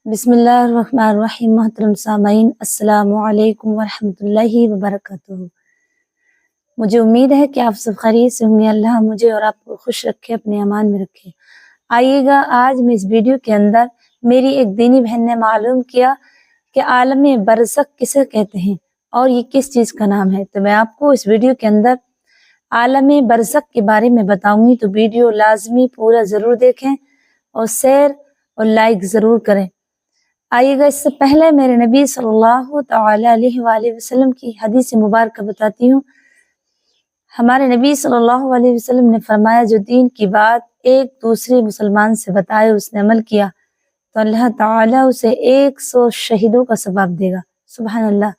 बिस्मिल्लाहिर्रहमानिर्रहीम। मोहतरम सामाईन, अस्सलामु अलैकुम वरहमतुल्लाहि वबरकातुहू। मुझे उम्मीद है कि आप सब खैरियत से होंगे। अल्लाह मुझे और आपको खुश रखे, अपने अमान में रखे। आइएगा, आज मैं इस वीडियो के अंदर मेरी एक दीनी बहन ने मालूम किया कि आलम बरज़ख किसे कहते हैं और ये किस चीज़ का नाम है। तो मैं आपको इस वीडियो के अंदर आलम बरज़ख के बारे में बताऊंगी, तो वीडियो लाजमी पूरा ज़रूर देखें और शेयर और लाइक ज़रूर करें। आइएगा, इससे पहले मेरे नबी सल्लल्लाहु अलैहि वसल्लम की हदीस मुबारक बताती हूँ। हमारे नबी सल्लल्लाहु अलैहि वसल्लम ने फरमाया, जो दीन की बात एक दूसरे मुसलमान से बताए, उसने अमल किया तो अल्लाह ताला उसे 100 शहीदों का सवाब देगा। सुभान अल्लाह।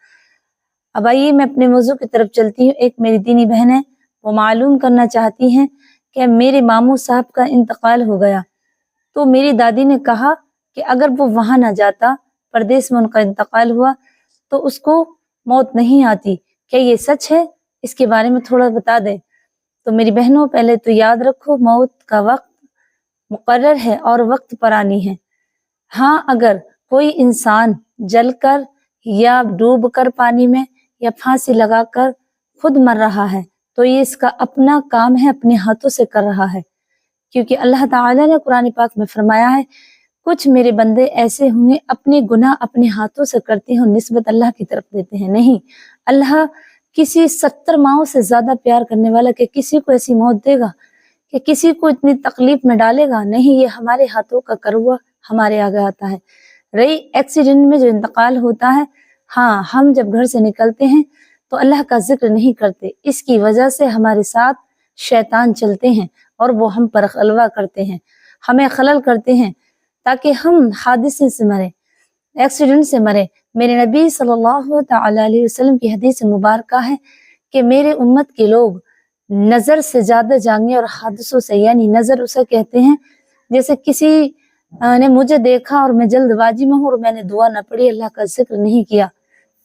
अब आइए, मैं अपने मौजू की तरफ चलती हूँ। एक मेरी दीनी बहन है, वो मालूम करना चाहती हैं कि मेरे मामू साहब का इंतकाल हो गया, तो मेरी दादी ने कहा कि अगर वो वहां ना जाता, परदेश में उनका इंतकाल हुआ, तो उसको मौत नहीं आती। क्या ये सच है? इसके बारे में थोड़ा बता दे। तो मेरी बहनों, पहले तो याद रखो, मौत का वक्त मुकर्रर है और वक्त पर आनी है। हाँ, अगर कोई इंसान जलकर या डूबकर पानी में या फांसी लगाकर खुद मर रहा है, तो ये इसका अपना काम है, अपने हाथों से कर रहा है। क्योंकि अल्लाह ताला ने कुरान पाक में फरमाया है, कुछ मेरे बंदे ऐसे होंगे अपने गुनाह अपने हाथों से करते हैं और निस्बत अल्लाह की तरफ देते हैं। नहीं, अल्लाह किसी 70 माओं से ज्यादा प्यार करने वाला कि किसी को ऐसी मौत देगा कि किसी को इतनी तकलीफ में डालेगा? नहीं, ये हमारे हाथों का करुआ हमारे आगे आता है। रही एक्सीडेंट में जो इंतकाल होता है, हाँ, हम जब घर से निकलते हैं तो अल्लाह का जिक्र नहीं करते, इसकी वजह से हमारे साथ शैतान चलते हैं और वो हम पर खलवा करते हैं, हमें खलल करते हैं, ताकि हम हादसे से मरे, एक्सीडेंट से मरे। मेरे नबी सल्लल्लाहु अलैहि वसल्लम की हदीस मुबारक है कि मेरे उम्मत के लोग नजर से ज्यादा जाएंगे और हादसों से। यानी नजर उसे कहते हैं जैसे किसी ने मुझे देखा और मैं जल्दबाजी में हूँ और मैंने दुआ न पढ़ी, अल्लाह का जिक्र नहीं किया,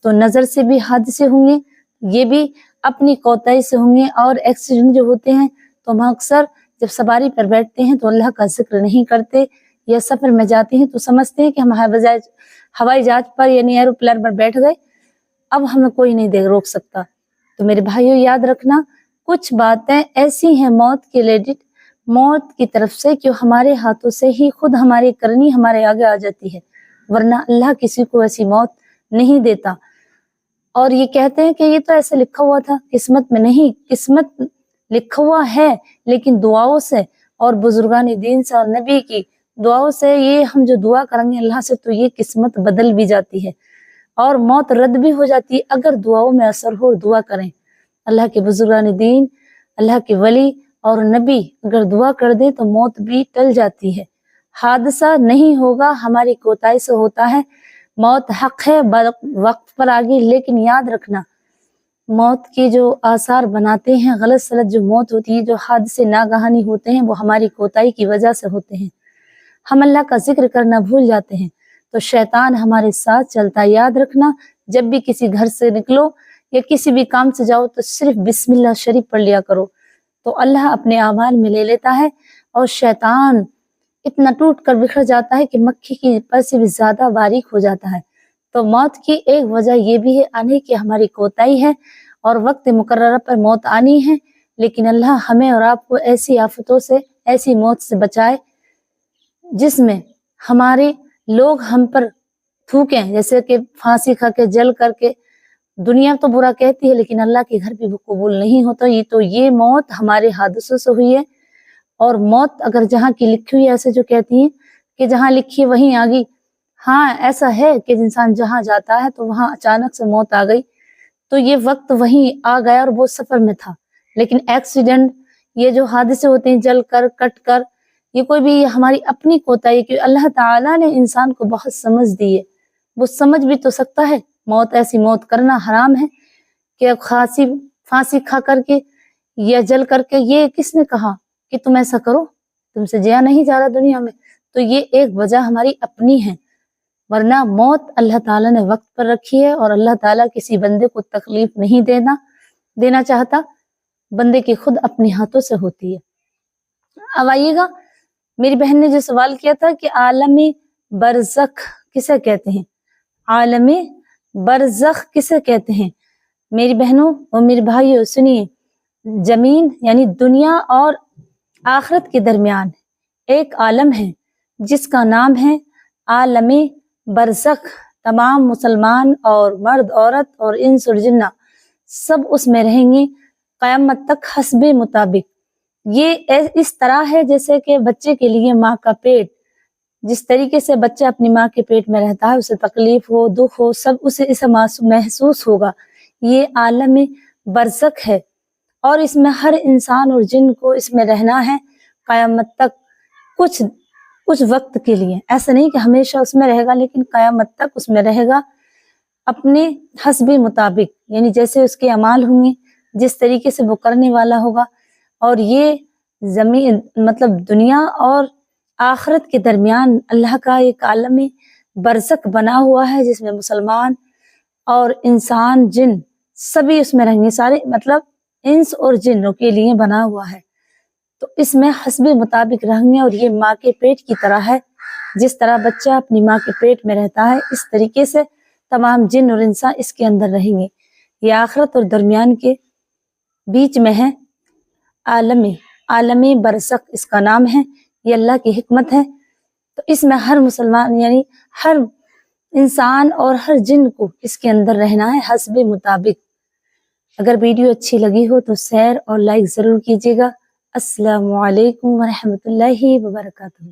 तो नजर से भी हादसे होंगे, ये भी अपनी कोताही से होंगे। और एक्सीडेंट जो होते हैं तो हम अक्सर जब सवारी पर बैठते हैं तो अल्लाह का जिक्र नहीं करते, या सफर में जाते हैं तो समझते हैं कि हम हवाई जहाज पर यानी एरोप्लेन पर बैठ गए, अब हमें कोई नहीं रोक सकता। तो मेरे भाइयों, याद रखना, कुछ बातें ऐसी हैं मौत के रिलेटेड, मौत की तरफ से, कि हमारे हाथों से ही खुद हमारी करनी हमारे आगे आ जाती है, वरना अल्लाह किसी को ऐसी मौत नहीं देता। और ये कहते हैं कि ये तो ऐसे लिखा हुआ था किस्मत में। नहीं, किस्मत लिखा हुआ है, लेकिन दुआओं से और बुजुर्गान दीन से और नबी की दुआओं से, ये हम जो दुआ करेंगे अल्लाह से, तो ये किस्मत बदल भी जाती है और मौत रद्द भी हो जाती है, अगर दुआओं में असर हो और दुआ करें। अल्लाह के बुजुर्गान दीन, अल्लाह के वली और नबी अगर दुआ कर दे तो मौत भी टल जाती है, हादसा नहीं होगा, हमारी कोताही से होता है। मौत हक है, वक्त पर आ गई, लेकिन याद रखना, मौत के जो आसार बनाते हैं, गलत सलत जो मौत होती है, जो हादसे नागहानी होते हैं, वो हमारी कोताही की वजह से होते हैं। हम अल्लाह का जिक्र करना भूल जाते हैं तो शैतान हमारे साथ चलता है। याद रखना, जब भी किसी घर से निकलो या किसी भी काम से जाओ तो सिर्फ बिस्मिल्लाह शरीफ पढ़ लिया करो, तो अल्लाह अपने आमाल में ले लेता है और शैतान इतना टूट कर बिखर जाता है कि मक्खी की पर से भी ज्यादा बारीक हो जाता है। तो मौत की एक वजह ये भी है आने की हमारी कोताही है और वक्त मुकर्रर पर मौत आनी है, लेकिन अल्लाह हमें और आपको ऐसी आफतों से, ऐसी मौत से बचाए जिसमें हमारे लोग हम पर थूकें, जैसे कि फांसी खा के, जल करके। दुनिया तो बुरा कहती है, लेकिन अल्लाह के घर भी वो कबूल नहीं होता। ये मौत हमारे हादसों से हुई है। और मौत अगर जहाँ की लिखी हुई, ऐसे जो कहती हैं कि जहाँ लिखी वहीं आ गई, हाँ, ऐसा है कि इंसान जहाँ जाता है तो वहां अचानक से मौत आ गई, तो ये वक्त वहीं आ गया और वो सफर में था। लेकिन एक्सीडेंट, ये जो हादसे होते हैं जल कर, कट कर, ये कोई भी हमारी अपनी कोताही, क्योंकि अल्लाह ताला ने इंसान को बहुत समझ दी है, वो समझ भी तो सकता है। मौत, ऐसी मौत करना हराम है कि फांसी खा करके या जल करके, ये किसने कहा कि तुम ऐसा करो? तुमसे जिया नहीं जा रहा दुनिया में। तो ये एक वजह हमारी अपनी है, वरना मौत अल्लाह ताला ने वक्त पर रखी है और अल्लाह ताला किसी बंदे को तकलीफ नहीं देना चाहता, बंदे की खुद अपने हाथों से होती है। अब आइएगा, मेरी बहन ने जो सवाल किया था कि आलम बरज़ख کسے کہتے ہیں؟ عالم برزخ کسے کہتے ہیں؟ میری بہنوں اور میرے بھائیوں سنیے، زمین یعنی دنیا اور آخرت کے درمیان ایک عالم ہے جس کا نام ہے عالم برزخ۔ تمام مسلمان اور مرد عورت اور انس اور جنہ سب اس میں رہیں گے قیامت تک حسب مطابق۔ یہ اس طرح ہے جیسے کہ بچے کے لیے ماں کا پیٹ، جس طریقے سے بچہ اپنی ماں کے پیٹ میں رہتا ہے، اسے تکلیف ہو دکھ ہو سب اسے محسوس ہوگا۔ یہ عالم برزخ ہے اور اس میں ہر انسان اور جن کو اس میں رہنا ہے قیامت تک، کچھ وقت کے لیے، ایسا نہیں کہ ہمیشہ اس میں رہے گا، لیکن قیامت تک اس میں رہے گا اپنے حسب مطابق، یعنی جیسے اس کے اعمال ہوں گے جس طریقے سے وہ کرنے والا ہوگا۔ اور یہ زمین مطلب دنیا اور آخرت کے درمیان اللہ کا ایک عالم برزخ بنا ہوا ہے جس میں مسلمان اور انسان جن سبھی اس میں رہیں گے، سارے مطلب انس اور جنوں کے لیے بنا ہوا ہے۔ تو اس میں حسب مطابق رہیں گے، اور یہ ماں کے پیٹ کی طرح ہے، جس طرح بچہ اپنی ماں کے پیٹ میں رہتا ہے اس طریقے سے تمام جن اور انسان اس کے اندر رہیں گے۔ یہ آخرت اور درمیان کے بیچ میں ہے عالم برزخ اس کا نام ہے، یہ اللہ کی حکمت ہے۔ تو اس میں ہر مسلمان یعنی ہر انسان اور ہر جن کو اس کے اندر رہنا ہے حسب مطابق۔ اگر ویڈیو اچھی لگی ہو تو شیئر اور لائک ضرور کیجیے گا۔ السلام علیکم ورحمۃ اللہ وبرکاتہ۔